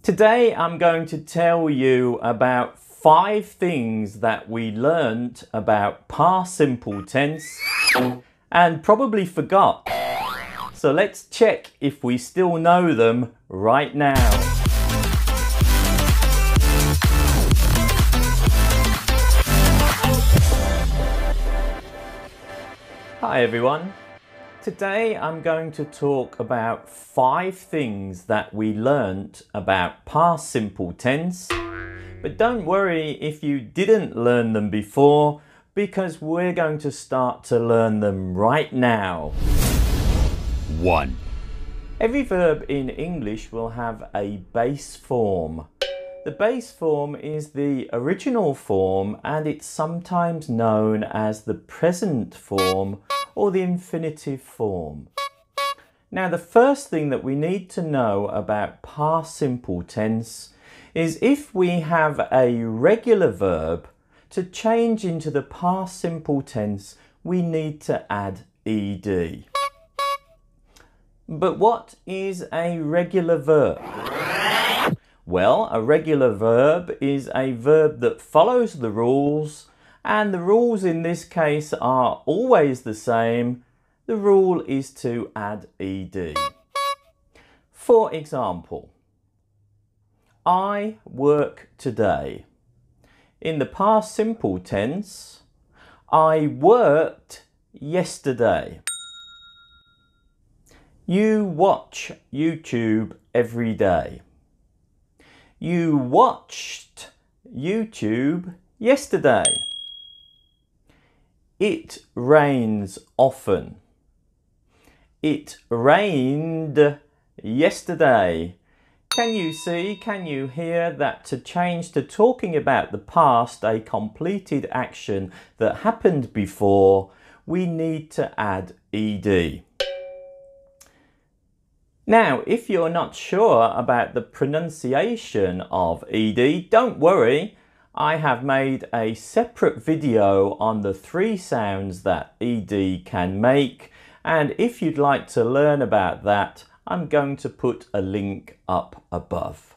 Today I'm going to tell you about 5 things that we learnt about past simple tense and probably forgot. So let's check if we still know them right now. Hi everyone. Today I'm going to talk about 5 things that we learnt about past simple tense. But don't worry if you didn't learn them before, because we're going to start to learn them right now. 1. Every verb in English will have a base form. The base form is the original form, and it's sometimes known as the present form or the infinitive form. Now, the first thing that we need to know about past simple tense is if we have a regular verb, to change into the past simple tense, we need to add ed. But what is a regular verb? Well, a regular verb is a verb that follows the rules, and the rules in this case are always the same. The rule is to add ed. For example, I work today. In the past simple tense, I worked yesterday. You watch YouTube every day. You watched YouTube yesterday. It rains often. It rained yesterday. Can you hear that to change to talking about the past, a completed action that happened before, we need to add ed. Now, if you're not sure about the pronunciation of ed, don't worry. I have made a separate video on the 3 sounds that ed can make, and if you'd like to learn about that, I'm going to put a link up above.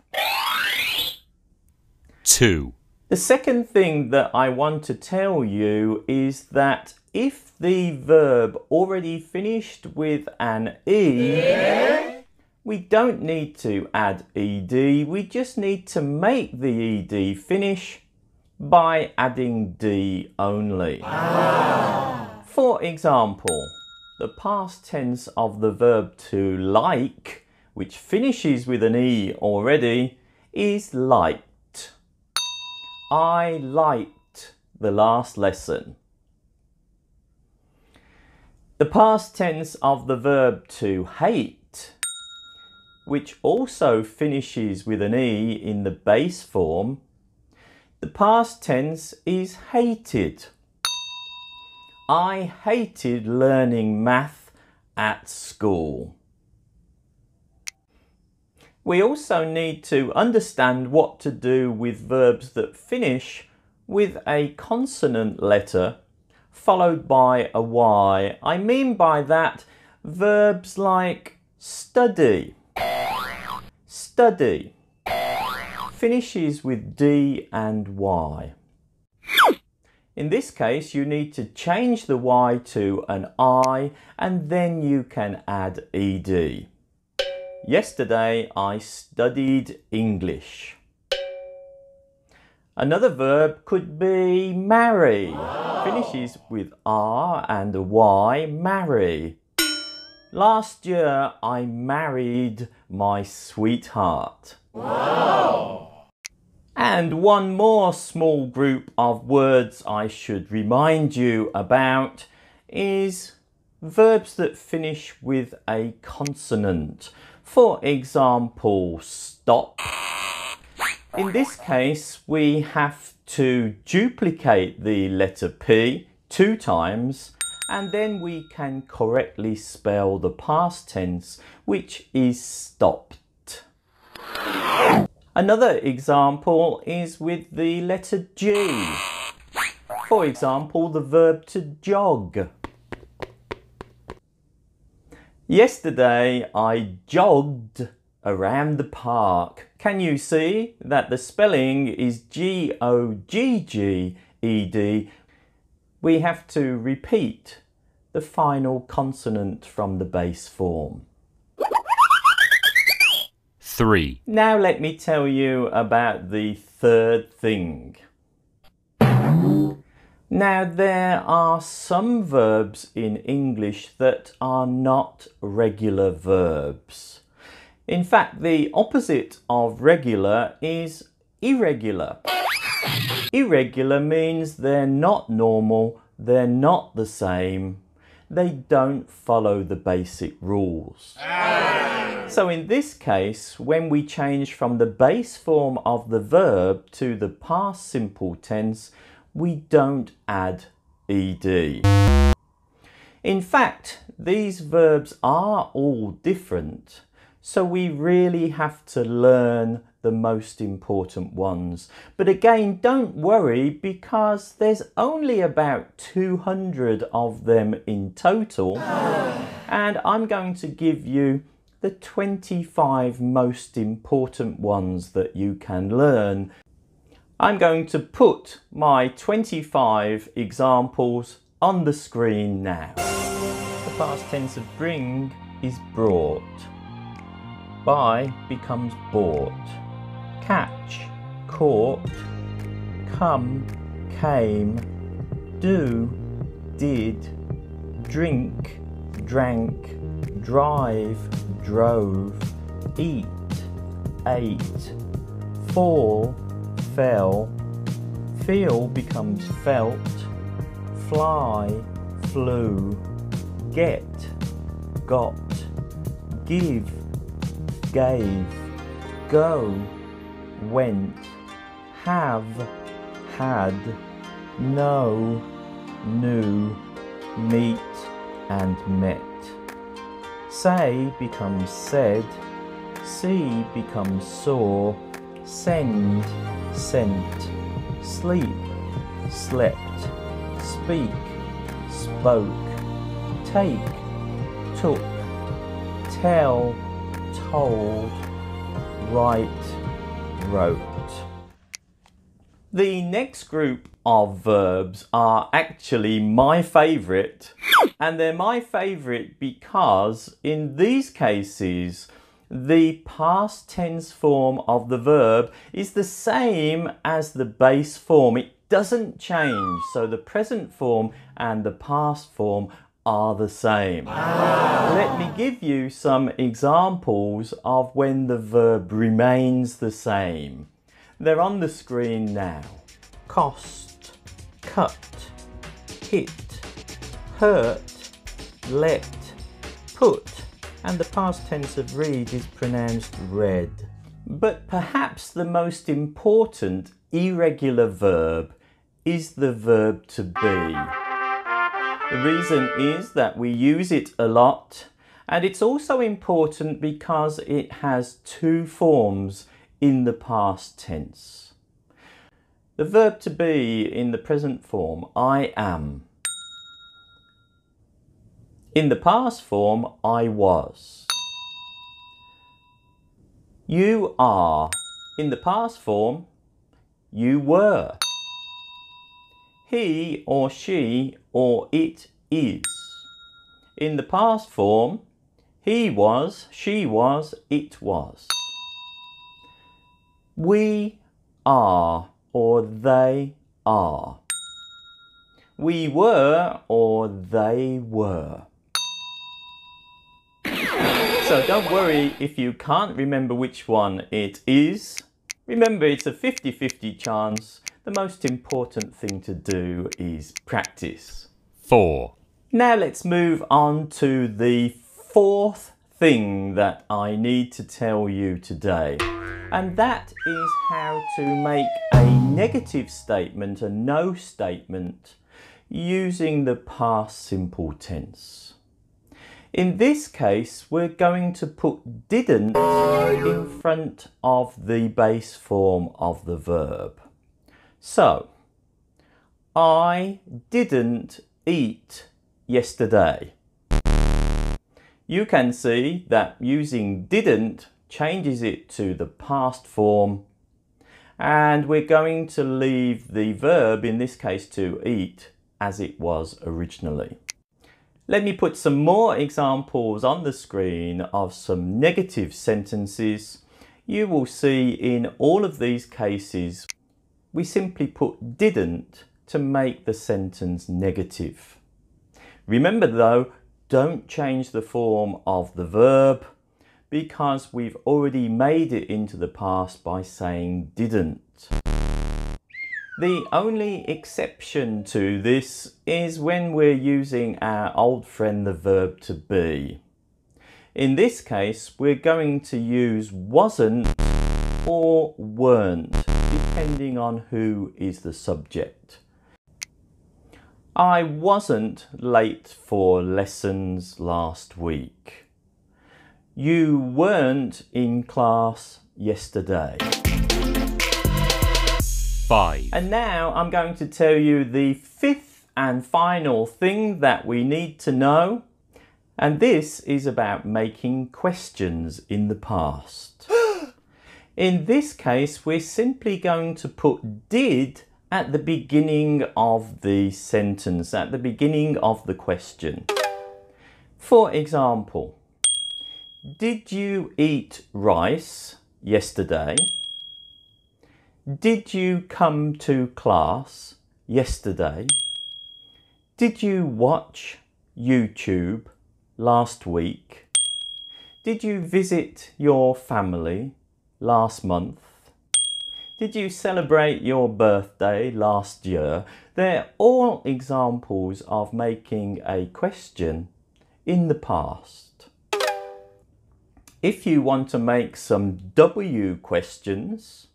2. The second thing that I want to tell you is that if the verb already finished with an e, we don't need to add ed, we just need to make the ed finish by adding d only. Wow. For example, the past tense of the verb to like, which finishes with an e already, is liked. I liked the last lesson. The past tense of the verb to hate, which also finishes with an e in the base form, the past tense is hated. I hated learning math at school. We also need to understand what to do with verbs that finish with a consonant letter followed by a y. I mean by that verbs like study. Study finishes with d and y. In this case, you need to change the y to an I, and then you can add ed. Yesterday, I studied English. Another verb could be marry. Wow. Finishes with r and a y, marry. Last year, I married my sweetheart. Wow. And one more small group of words I should remind you about is verbs that finish with a consonant. For example, stop. In this case, we have to duplicate the letter P 2 times, and then we can correctly spell the past tense, which is stopped. Another example is with the letter G. For example, the verb to jog. Yesterday I jogged around the park. Can you see that the spelling is Gogged? We have to repeat the final consonant from the base form. 3. Now let me tell you about the third thing. Now there are some verbs in English that are not regular verbs. In fact, the opposite of regular is irregular. Irregular means they're not normal, they're not the same, they don't follow the basic rules. So in this case, when we change from the base form of the verb to the past simple tense, we don't add ed. In fact, these verbs are all different, so we really have to learn the most important ones. But again, don't worry because there's only about 200 of them in total, and I'm going to give you the 25 most important ones that you can learn. I'm going to put my 25 examples on the screen now. The past tense of bring is brought. Buy becomes bought. Catch, caught. Come, came. Do, did. Drink, drank. Drive, drove. Eat, ate. Fall, fell. Feel becomes felt. Fly, flew. Get, got. Give, gave. Go, went. Have, had. Know, knew. Meet and met. Say becomes said. See becomes saw. Send, sent. Sleep, slept. Speak, spoke. Take, took. Tell, told. Write, wrote. The next group of verbs are actually my favourite, and they're my favourite because in these cases the past tense form of the verb is the same as the base form. It doesn't change, so the present form and the past form are the same. Let me give you some examples of when the verb remains the same. They're on the screen now. Cost, cut, hit, hurt, let, put, and the past tense of read is pronounced read. But perhaps the most important irregular verb is the verb to be. The reason is that we use it a lot, and it's also important because it has two forms in the past tense. The verb to be in the present form, I am. In the past form, I was. You are. In the past form, you were. He or she or it is. In the past form, he was, she was, it was. We are or they are. We were or they were. So don't worry if you can't remember which one it is. Remember, it's a 50-50 chance. The most important thing to do is practice. 4. Now let's move on to the fourth thing that I need to tell you today. And that is how to make a negative statement, a no statement, using the past simple tense. In this case, we're going to put didn't in front of the base form of the verb. So, I didn't eat yesterday. You can see that using didn't changes it to the past form, and we're going to leave the verb, in this case to eat, as it was originally. Let me put some more examples on the screen of some negative sentences. You will see in all of these cases, we simply put didn't to make the sentence negative. Remember though, don't change the form of the verb because we've already made it into the past by saying didn't. The only exception to this is when we're using our old friend the verb to be. In this case, we're going to use wasn't or weren't, depending on who is the subject. I wasn't late for lessons last week. You weren't in class yesterday. 5. And now I'm going to tell you the fifth and final thing that we need to know. And this is about making questions in the past. In this case, we're simply going to put did at the beginning of the sentence, at the beginning of the question. For example, did you eat rice yesterday? Did you come to class yesterday? Did you watch YouTube last week? Did you visit your family last month? Did you celebrate your birthday last year? They're all examples of making a question in the past. If you want to make some W questions,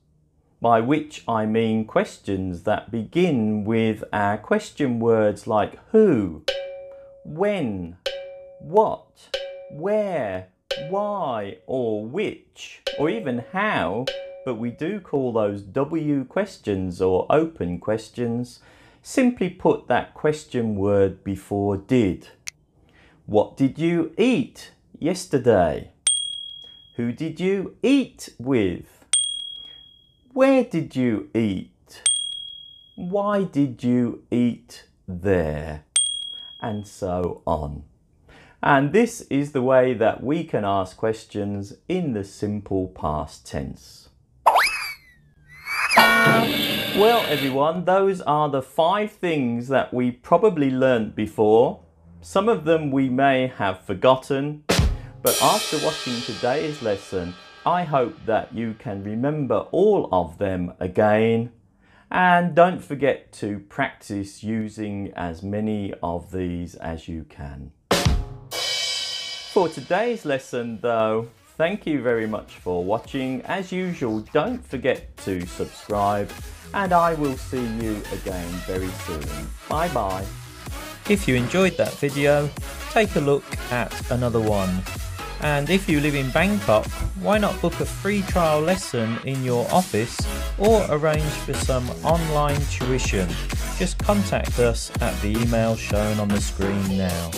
by which I mean questions that begin with our question words like who, when, what, where, why, or which, or even how, but we do call those W questions or open questions, simply put that question word before did. What did you eat yesterday? Who did you eat with? Where did you eat? Why did you eat there? And so on. And this is the way that we can ask questions in the simple past tense. Well everyone, those are the 5 things that we probably learnt before. Some of them we may have forgotten, but after watching today's lesson, I hope that you can remember all of them again, and don't forget to practice using as many of these as you can. For today's lesson though, thank you very much for watching. As usual, don't forget to subscribe, and I will see you again very soon. Bye bye. If you enjoyed that video, take a look at another one. And if you live in Bangkok, why not book a free trial lesson in your office or arrange for some online tuition? Just contact us at the email shown on the screen now.